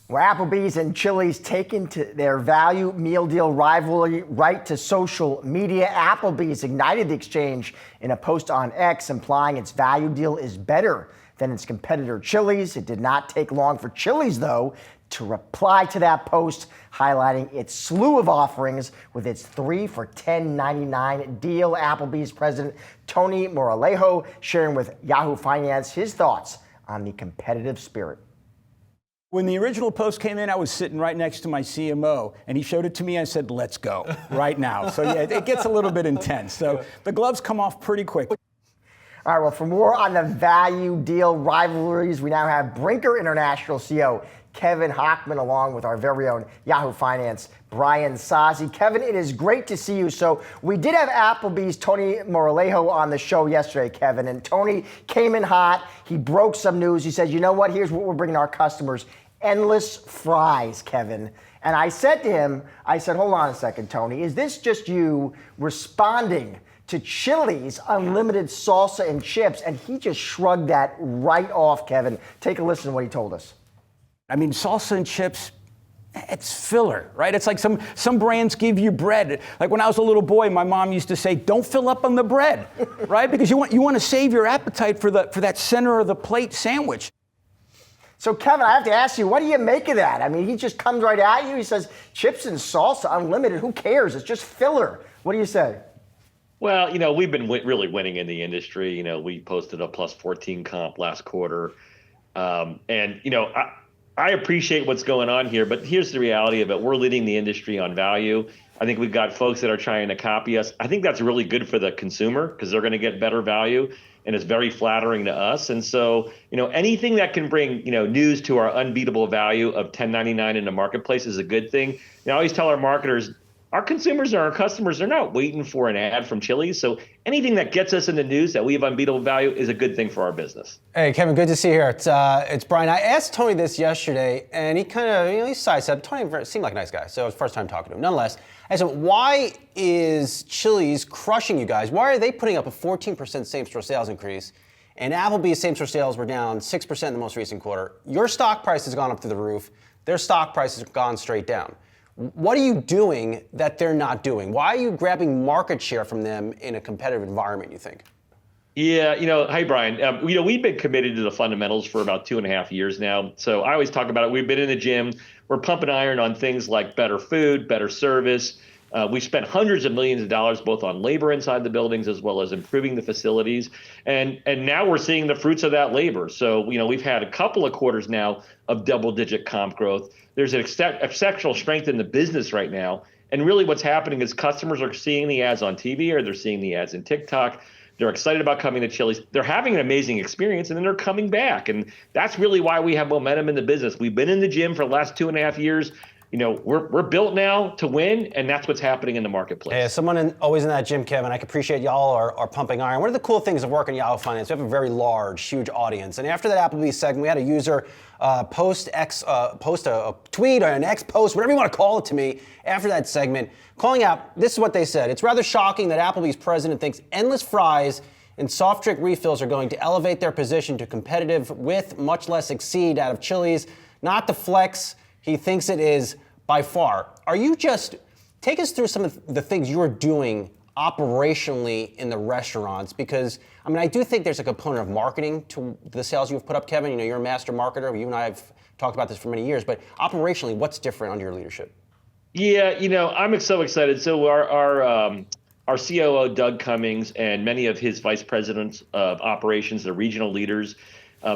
Well, Applebee's and Chili's taking to their value meal deal rivalry right to social media. Applebee's ignited the exchange in a post on X, implying its value deal is better than its competitor Chili's. It did not take long for Chili's, though, to reply to that post, highlighting its slew of offerings with its 3 for $10.99 deal. Applebee's president Tony Moralejo sharing with Yahoo Finance his thoughts on the competitive spirit. When the original post came in, I was sitting right next to my CMO, and he showed it to me. I said, let's go right now. So yeah, it gets a little bit intense. So the gloves come off pretty quick. All right, well, for more on the value deal rivalries, we now have Brinker International CEO Kevin Hochman, along with our very own Yahoo Finance Brian Sozzi. Kevin, it is great to see you. So we did have Applebee's Tony Moralejo on the show yesterday, Kevin, and Tony came in hot. He broke some news. He said, you know what, here's what we're bringing our customers: endless fries, Kevin. And I said to him, hold on a second, Tony, is this just you responding to Chili's unlimited salsa and chips? And he just shrugged that right off, Kevin. Take a listen to what he told us. I mean, salsa and chips, it's filler, right? It's like some brands give you bread. Like when I was a little boy, my mom used to say, don't fill up on the bread, right? Because you want to save your appetite for that center of the plate sandwich. So, Kevin, I have to ask you, what do you make of that? I mean, he just comes right at you. He says, chips and salsa, unlimited. Who cares? It's just filler. What do you say? Well, we've been really winning in the industry. We posted a plus 14 comp last quarter. I appreciate what's going on here, but here's the reality of it. We're leading the industry on value. I think we've got folks that are trying to copy us. I think that's really good for the consumer because they're going to get better value, and it's very flattering to us. And so, anything that can bring, news to our unbeatable value of $10.99 in the marketplace is a good thing. I always tell our marketers, our consumers and our customers, they're not waiting for an ad from Chili's. So anything that gets us in the news that we have unbeatable value is a good thing for our business. Hey, Kevin, good to see you here. It's Brian. I asked Tony this yesterday, and he kind of, he sidestepped. Tony seemed like a nice guy, so it was the first time talking to him. Nonetheless, I said, why is Chili's crushing you guys? Why are they putting up a 14% same-store sales increase? And Applebee's same-store sales were down 6% in the most recent quarter. Your stock price has gone up through the roof. Their stock price has gone straight down. What are you doing that they're not doing? Why are you grabbing market share from them in a competitive environment, you think? Yeah, hi, Brian. We've been committed to the fundamentals for about 2.5 years now. So I always talk about it. We've been in the gym. We're pumping iron on things like better food, better service. We spent hundreds of millions of dollars both on labor inside the buildings as well as improving the facilities. And now we're seeing the fruits of that labor. So, we've had a couple of quarters now of double-digit comp growth. There's an exceptional strength in the business right now. And really what's happening is customers are seeing the ads on TV or they're seeing the ads in TikTok. They're excited about coming to Chili's. They're having an amazing experience, and then they're coming back. And that's really why we have momentum in the business. We've been in the gym for the last 2.5 years. We're built now to win, and that's what's happening in the marketplace. Hey, as someone always in that gym, Kevin, I can appreciate y'all are pumping iron. One of the cool things of working Yahoo Finance, we have a very large, huge audience. And after that Applebee segment, we had a user post a tweet or an X post, whatever you want to call it to me, after that segment, calling out, this is what they said: it's rather shocking that Applebee's president thinks endless fries and soft drink refills are going to elevate their position to competitive with, much less exceed, out of Chili's. Not the flex he thinks it is by far. Are you just, take us through some of the things you're doing operationally in the restaurants? Because, I do think there's a component of marketing to the sales you've put up, Kevin. You're a master marketer. You and I have talked about this for many years, but operationally, what's different under your leadership? Yeah, I'm so excited. So our COO, Doug Cummings, and many of his vice presidents of operations, the regional leaders,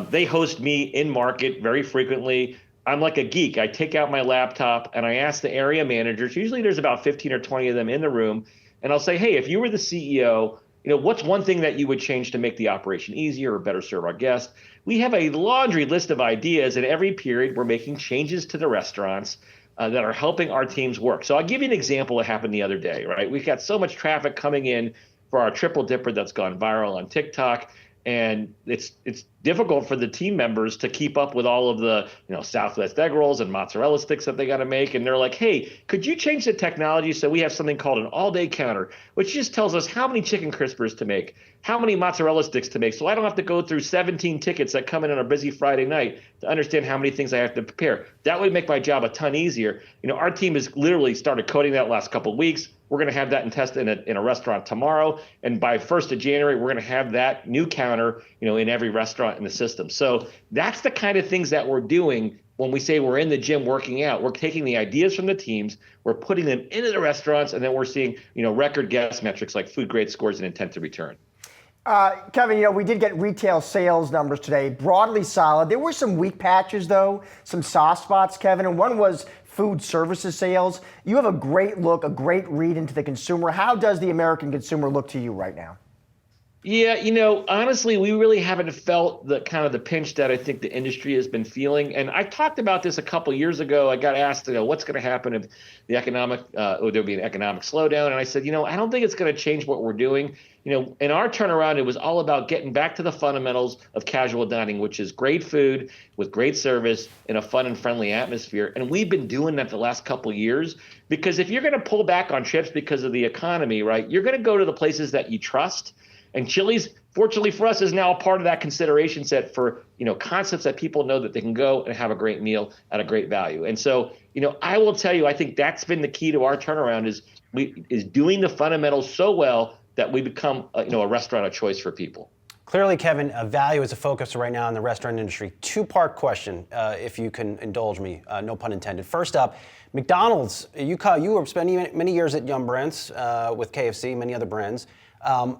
they host me in market very frequently. I'm like a geek. I take out my laptop and I ask the area managers, usually there's about 15 or 20 of them in the room, and I'll say, hey, if you were the CEO, what's one thing that you would change to make the operation easier or better serve our guests? We have a laundry list of ideas, and every period we're making changes to the restaurants that are helping our teams work. So I'll give you an example that happened the other day, right? We've got so much traffic coming in for our triple dipper that's gone viral on TikTok. And it's difficult for the team members to keep up with all of the, Southwest egg rolls and mozzarella sticks that they got to make. And they're like, hey, could you change the technology so we have something called an all-day counter, which just tells us how many chicken crispers to make, how many mozzarella sticks to make, so I don't have to go through 17 tickets that come in on a busy Friday night to understand how many things I have to prepare. That would make my job a ton easier. Our team has literally started coding that last couple of weeks. We're going to have that in test in a restaurant tomorrow. And by 1st of January, we're going to have that new counter, in every restaurant in the system. So that's the kind of things that we're doing when we say we're in the gym working out. We're taking the ideas from the teams, we're putting them into the restaurants, and then we're seeing, record guest metrics like food grade scores and intent to return. Kevin, we did get retail sales numbers today, broadly solid. There were some weak patches, though, some soft spots, Kevin, and one was food services sales. You have a great look, a great read into the consumer. How does the American consumer look to you right now? Yeah, honestly, we really haven't felt the kind of the pinch that I think the industry has been feeling. And I talked about this a couple of years ago. I got asked, what's going to happen if the there'll be an economic slowdown? And I said, I don't think it's going to change what we're doing. In our turnaround, it was all about getting back to the fundamentals of casual dining, which is great food with great service in a fun and friendly atmosphere. And we've been doing that the last couple of years, because if you're going to pull back on trips because of the economy, right, you're going to go to the places that you trust. And Chili's, fortunately for us, is now a part of that consideration set for, concepts that people know that they can go and have a great meal at a great value. And so, I will tell you, I think that's been the key to our turnaround is doing the fundamentals so well that we become, a restaurant of choice for people. Clearly, Kevin, value is a focus right now in the restaurant industry. Two-part question, if you can indulge me, no pun intended. First up, McDonald's, you were spending many years at Yum Brands with KFC, many other brands.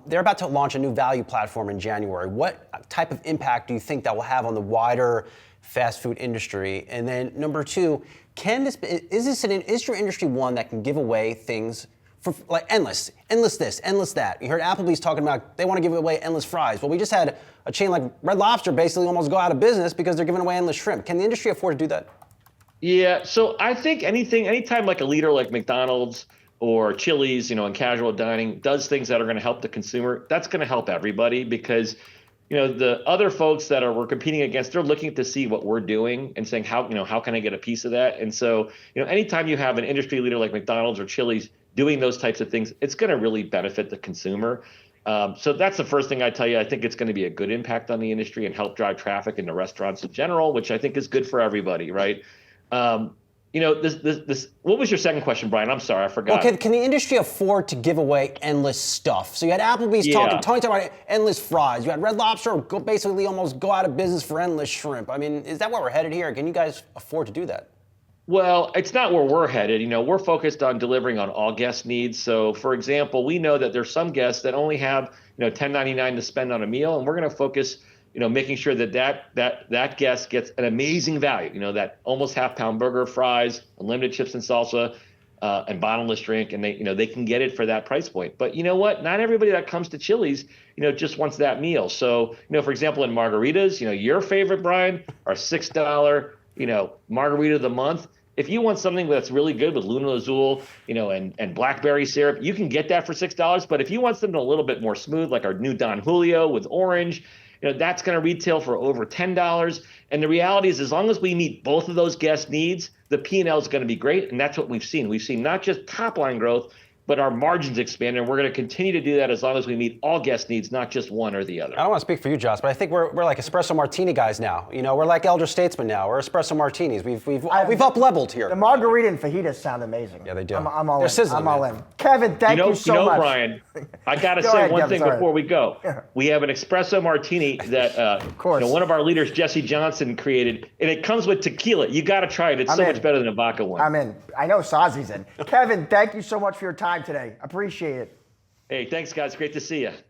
They're about to launch a new value platform in January. What type of impact do you think that will have on the wider fast food industry? And then number two, is your industry one that can give away things for like endless this, endless that? You heard Applebee's talking about they want to give away endless fries. Well, we just had a chain like Red Lobster basically almost go out of business because they're giving away endless shrimp. Can the industry afford to do that? Yeah, so I think anytime like a leader like McDonald's or Chili's, in casual dining does things that are going to help the consumer, that's going to help everybody, because, the other folks that we're competing against, they're looking to see what we're doing and saying, how can I get a piece of that? And so, anytime you have an industry leader like McDonald's or Chili's doing those types of things, it's going to really benefit the consumer. So that's the first thing I tell you. I think it's going to be a good impact on the industry and help drive traffic into restaurants in general, which I think is good for everybody, right? What was your second question, Brian? I'm sorry, I forgot. Well, can the industry afford to give away endless stuff? So you had Applebee's Tony talking about endless fries. You had Red Lobster basically almost go out of business for endless shrimp. I mean, is that where we're headed here? Can you guys afford to do that? Well, it's not where we're headed. We're focused on delivering on all guest needs. So, for example, we know that there's some guests that only have, $10.99 to spend on a meal, and we're going to focus, making sure that guest gets an amazing value. That almost half-pound burger, fries, unlimited chips and salsa, and bottomless drink, and they can get it for that price point. But you know what? Not everybody that comes to Chili's, just wants that meal. So, for example, in margaritas, your favorite, Brian, our $6, margarita of the month. If you want something that's really good with Luna Azul, and blackberry syrup, you can get that for $6. But if you want something a little bit more smooth, like our new Don Julio with orange, that's going to retail for over $10. And the reality is, as long as we meet both of those guest needs, the P&L is going to be great. And that's what we've seen. We've seen not just top line growth, but our margins expand, and we're going to continue to do that as long as we meet all guest needs, not just one or the other. I don't want to speak for you, Josh, but I think we're like espresso martini guys now. We're like elder statesmen now. We're espresso martinis. We've up-leveled here. The margarita and fajitas sound amazing. Yeah, they do. I'm all They're in. sizzling, I'm all in. Kevin, thank you so much. Brian, I got to Go say ahead, one Kevin, thing sorry. before we go. We have an espresso martini that of course. one of our leaders, Jesse Johnson, created, and it comes with tequila. You got to try it. It's so much better than a vodka one. I'm in. I know Sozzi's in. Kevin, thank you so much for your time today. Appreciate it. Hey, thanks, guys. Great to see you.